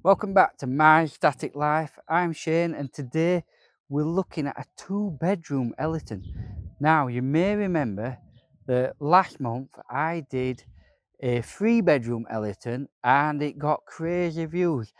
Welcome back to My Static Life. I'm Shane and today we're looking at a 2-bedroom Ellerton. Now you may remember that last month I did a 3-bedroom Ellerton and it got crazy views.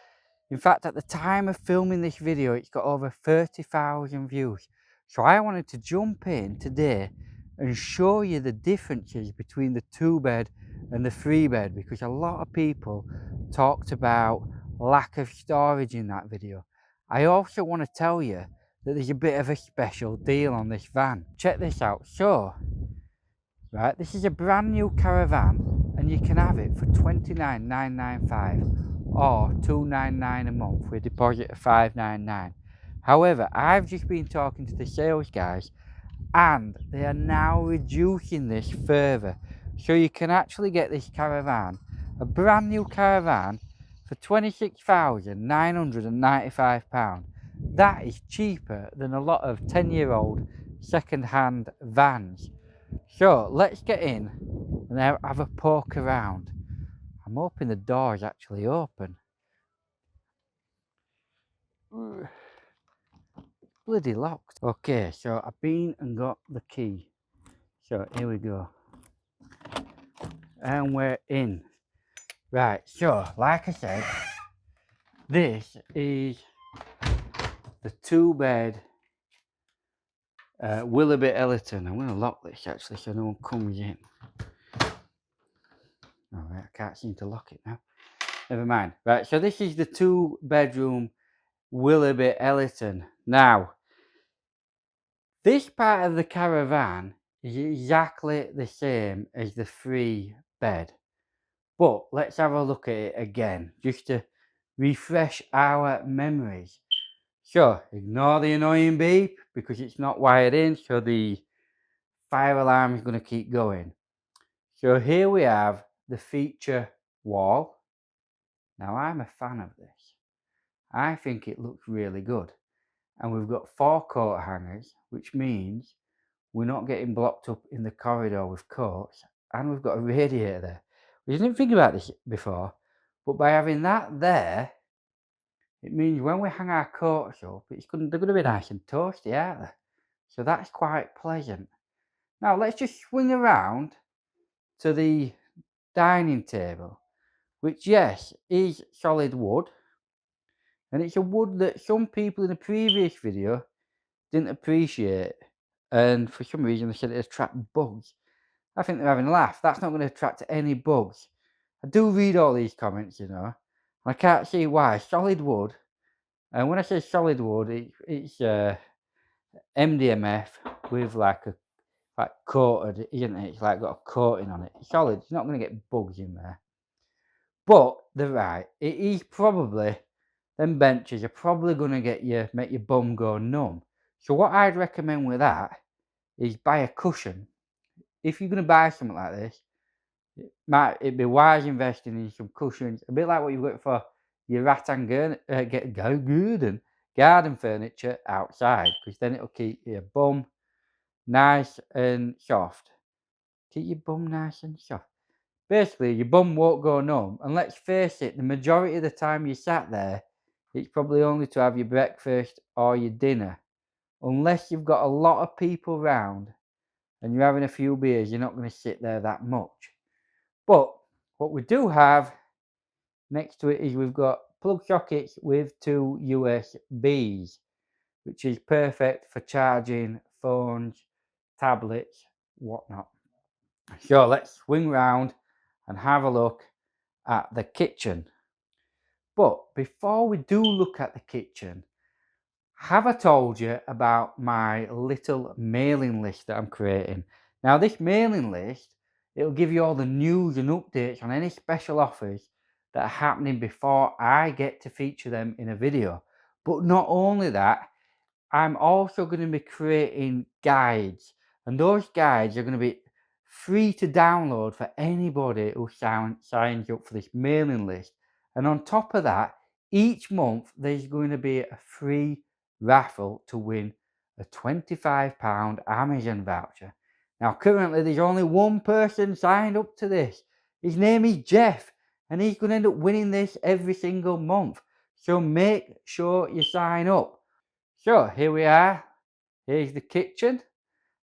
In fact, at the time of filming this video it's got over 30,000 views. So I wanted to jump in today and show you the differences between the 2-bed and the 3-bed, because a lot of people talked about lack of storage in that video. I also want to tell you that there's a bit of a special deal on this van. Check this out. So, right, this is a brand new Caravan and you can have it for $29,995 or $299 a month with a deposit of $599. However, I've just been talking to the sales guys and they are now reducing this further, so you can actually get this Caravan, a brand new Caravan, for £26,995. That is cheaper than a lot of 10-year-old second-hand vans. So let's get in and have a poke around. I'm hoping the door is actually open. Bloody locked. Okay, so I've been and got the key. So here we go. And we're in. Right, so like I said, this is the 2-bed Willerby Ellerton. I'm going to lock this actually so no one comes in. Alright, I can't seem to lock it now. Never mind. Right, so this is the 2-bedroom Willerby Ellerton. Now, this part of the Caravan is exactly the same as the 3-bed. But let's have a look at it again, just to refresh our memories. So, ignore the annoying beep because it's not wired in, so the fire alarm is going to keep going. So here we have the feature wall. Now I'm a fan of this. I think it looks really good. And we've got 4 coat hangers, which means we're not getting blocked up in the corridor with coats, and we've got a radiator there. We didn't think about this before, but by having that there, it means when we hang our coats up, they're going to be nice and toasty, aren't they? So that's quite pleasant. Now let's just swing around to the dining table, which, yes, is solid wood. And it's a wood that some people in the previous video didn't appreciate. And for some reason they said it attracts bugs. I think they're having a laugh. That's not going to attract any bugs. I do read all these comments, you know. I can't see why. Solid wood. And when I say solid wood, it's MDMF with like coated, isn't it? It's like got a coating on it. It's solid. It's not going to get bugs in there. But they're right. It is probably, them benches are probably going to make your bum go numb. So what I'd recommend with that is buy a cushion. If you're going to buy something like this, it'd be wise investing in some cushions, a bit like what you've got for your rattan garden furniture outside, because then it'll keep your bum nice and soft. Keep your bum nice and soft. Basically, your bum won't go numb, and let's face it, the majority of the time you sat there, it's probably only to have your breakfast or your dinner. Unless you've got a lot of people round and you're having a few beers, you're not going to sit there that much. But what we do have next to it is we've got plug sockets with 2 USBs, which is perfect for charging phones, tablets, whatnot. So let's swing round and have a look at the kitchen. But before we do look at the kitchen, have I told you about my little mailing list that I'm creating? Now this mailing list, it'll give you all the news and updates on any special offers that are happening before I get to feature them in a video. But not only that, I'm also going to be creating guides, and those guides are going to be free to download for anybody who signs up for this mailing list. And on top of that, each month there's going to be a free raffle to win a £25 Amazon voucher. Now currently there's only one person signed up to this. His name is Jeff, and he's going to end up winning this every single month. So make sure you sign up. So here we are. Here's the kitchen.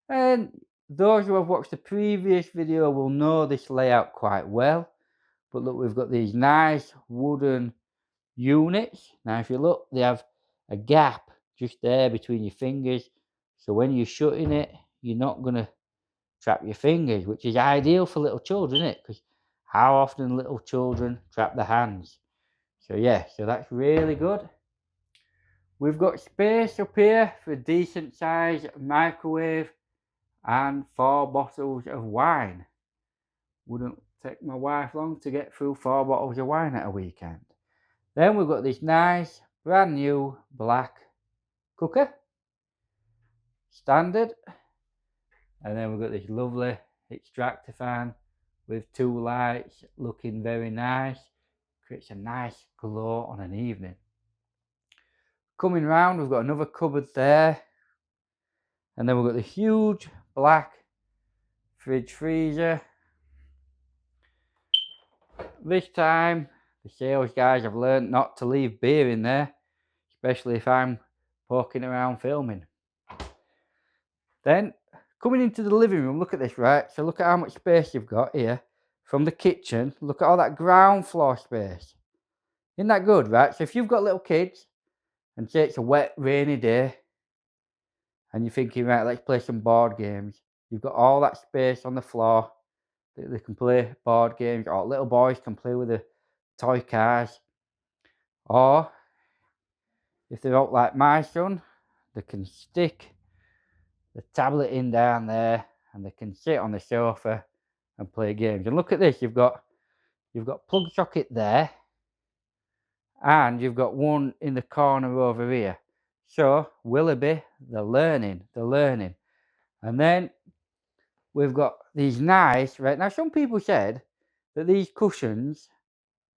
And those who have watched the previous video will know this layout quite well. But look, we've got these nice wooden units. Now if you look, they have a gap just there between your fingers. So when you're shutting it, you're not going to trap your fingers, which is ideal for little children, isn't it? Because how often little children trap their hands? So yeah, so that's really good. We've got space up here for a decent size microwave and 4 bottles of wine. Wouldn't take my wife long to get through 4 bottles of wine at a weekend. Then we've got this nice brand new black cooker, standard. And then we've got this lovely extractor fan with 2 lights, looking very nice. Creates a nice glow on an evening. Coming round, we've got another cupboard there. And then we've got the huge black fridge freezer. This time, the sales guys have learned not to leave beer in there, especially if I'm poking around filming. Then, coming into the living room, look at this, right? So look at how much space you've got here from the kitchen. Look at all that ground floor space. Isn't that good, right? So if you've got little kids and say it's a wet, rainy day and you're thinking, right, let's play some board games. You've got all that space on the floor that they can play board games, or little boys can play with the toy cars. Or if they're out like my son, they can stick the tablet in down there and they can sit on the sofa and play games. And look at this, you've got plug socket there, and you've got one in the corner over here. So Willerby, they're learning. And then we've got these nice, right now some people said that these cushions,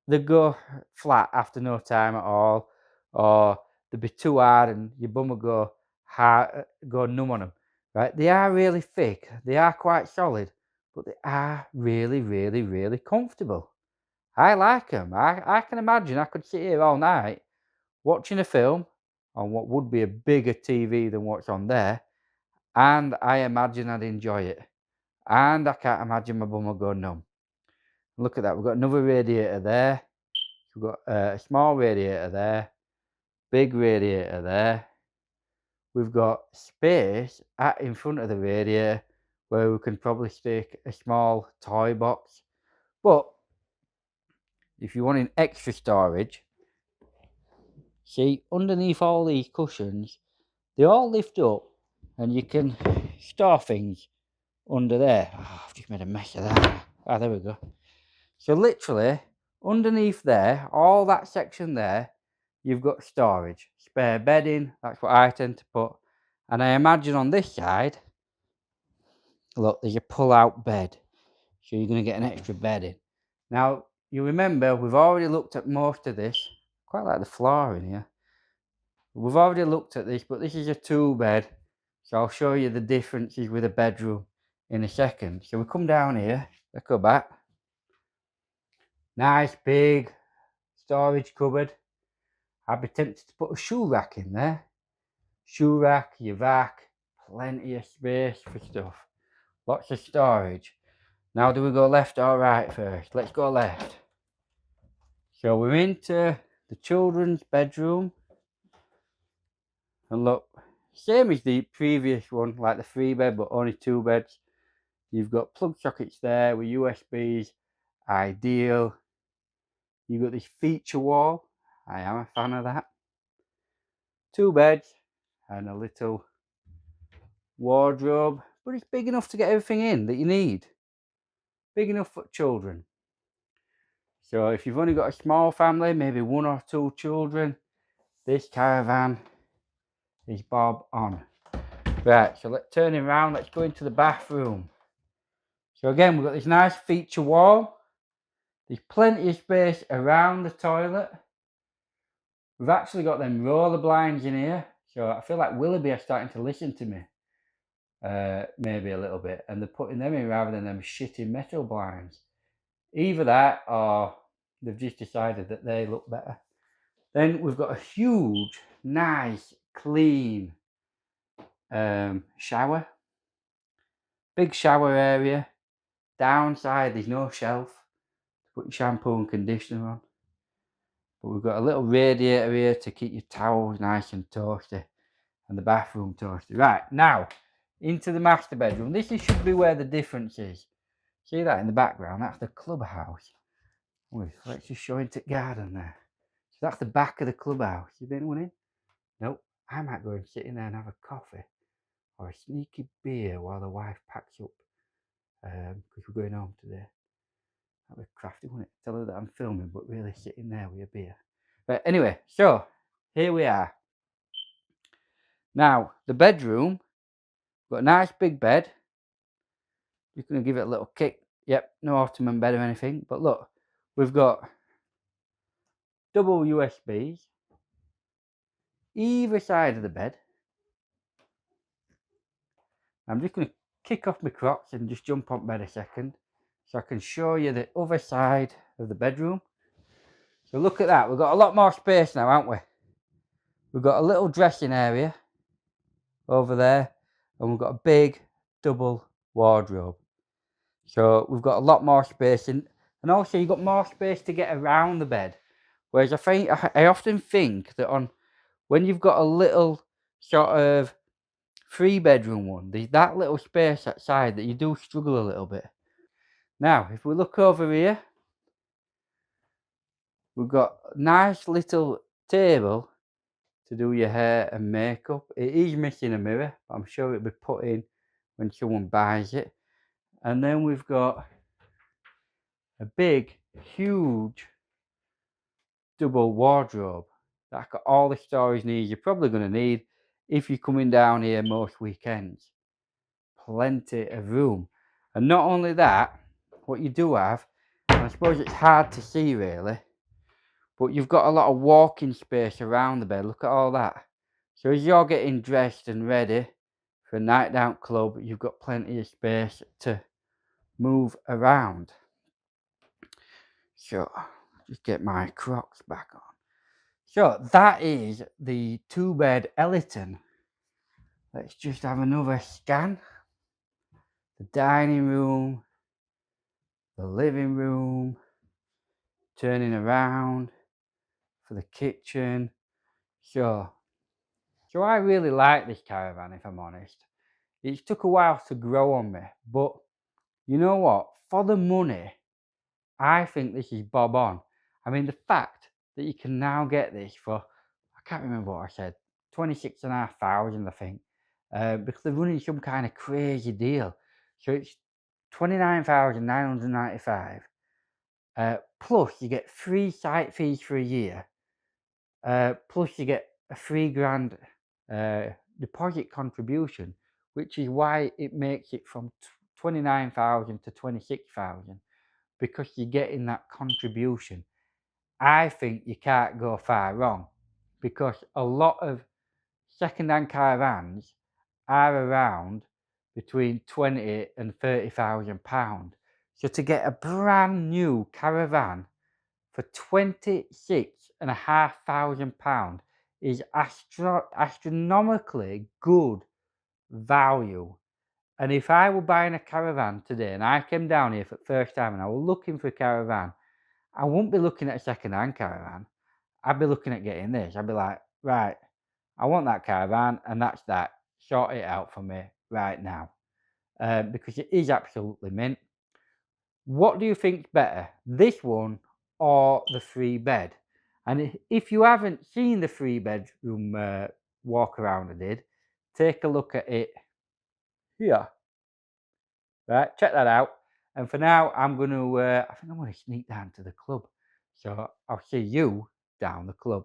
they go flat after no time at all, or they'd be too hard and your bum will go hard, go numb on them. Right? They are really thick, they are quite solid, but they are really, really, really comfortable. I like them. I can imagine I could sit here all night watching a film on what would be a bigger TV than what's on there, and I imagine I'd enjoy it. And I can't imagine my bum will go numb. Look at that, we've got another radiator there. We've got a small radiator there, big radiator there. We've got space in front of the radiator where we can probably stick a small toy box. But if you want extra storage, see, underneath all these cushions, they all lift up and you can store things under there. Oh, I've just made a mess of that. Ah, there we go. So literally, underneath there, all that section there, you've got storage. Spare bedding, that's what I tend to put. And I imagine on this side, look, there's a pull-out bed. So you're going to get an extra bed in. Now, you remember, we've already looked at most of this. Quite like the floor in here. We've already looked at this, but this is a 2-bed. So I'll show you the differences with a bedroom in a second. So we come down here, let's go back. Nice big storage cupboard. I'd be tempted to put a shoe rack in there. Shoe rack, your vac, plenty of space for stuff. Lots of storage. Now do we go left or right first? Let's go left. So we're into the children's bedroom. And look, same as the previous one, like the 3-bed, but only 2 beds. You've got plug sockets there with USBs, ideal. You've got this feature wall. I am a fan of that. 2 beds and a little wardrobe, but it's big enough to get everything in that you need. Big enough for children. So if you've only got a small family, maybe 1 or 2 children, this caravan is bob on. Right, so let's turn it around, let's go into the bathroom. So again, we've got this nice feature wall. There's plenty of space around the toilet. We've actually got them roller blinds in here. So I feel like Willerby are starting to listen to me. Maybe a little bit. And they're putting them in rather than them shitty metal blinds. Either that or they've just decided that they look better. Then we've got a huge, nice, clean shower. Big shower area. Downside, there's no shelf to put your shampoo and conditioner on. But we've got a little radiator here to keep your towels nice and toasty. And the bathroom toasty. Right, now, into the master bedroom. This should be where the difference is. See that in the background? That's the clubhouse. Let's just show into the garden there. So that's the back of the clubhouse. Is anyone in? Nope. I might go and sit in there and have a coffee or a sneaky beer while the wife packs up. Because we're going home today. That'd be crafty, wouldn't it? Tell her that I'm filming, but really sitting there with a beer. But anyway, so here we are. Now, the bedroom. Got a nice big bed. Just going to give it a little kick. Yep, no ottoman bed or anything. But look, we've got double USBs either side of the bed. I'm just going to kick off my Crocs and just jump on bed a second so I can show you the other side of the bedroom. So look at that. We've got a lot more space now, haven't we? We've got a little dressing area over there and we've got a big double wardrobe. So we've got a lot more space and also you've got more space to get around the bed. Whereas I often think that when you've got a little sort of 3-bedroom one, there's that little space outside that you do struggle a little bit. Now, if we look over here, we've got a nice little table to do your hair and makeup. It is missing a mirror, but I'm sure it'll be put in when someone buys it. And then we've got a big, huge double wardrobe that's got all the storage needs you're probably going to need if you're coming down here most weekends. Plenty of room. And not only that, what you do have, and I suppose it's hard to see really, but you've got a lot of walking space around the bed. Look at all that. So as you're getting dressed and ready for a night out club, you've got plenty of space to move around. So just get my Crocs back on. So that is the 2-bed Ellerton. Let's just have another scan. The dining room, the living room, turning around for the kitchen. So I really like this caravan, if I'm honest. It took a while to grow on me, but you know what? For the money, I think this is bob on. I mean, the fact that you can now get this for, I can't remember what I said, 26,500, I think, because they're running some kind of crazy deal. So it's 29,995. Plus you get free site fees for a year. Plus you get a £3,000 deposit contribution, which is why it makes it from 29,000 to 26,000, because you're getting that contribution. I think you can't go far wrong, because a lot of second-hand caravans are around between 20 and 30,000 pounds. So to get a brand new caravan for 26,500 pounds is astronomically good value. And if I were buying a caravan today and I came down here for the first time and I was looking for a caravan, I wouldn't be looking at a second-hand caravan. I'd be looking at getting this. I'd be like, right, I want that caravan and that's that. Sort it out for me right now. Because it is absolutely mint. What do you think's better, this one or the 3-bed? And if you haven't seen the 3-bedroom walk around I did, take a look at it here. Right, check that out. And for now, I think I'm going to sneak down to the club. So I'll see you down the club.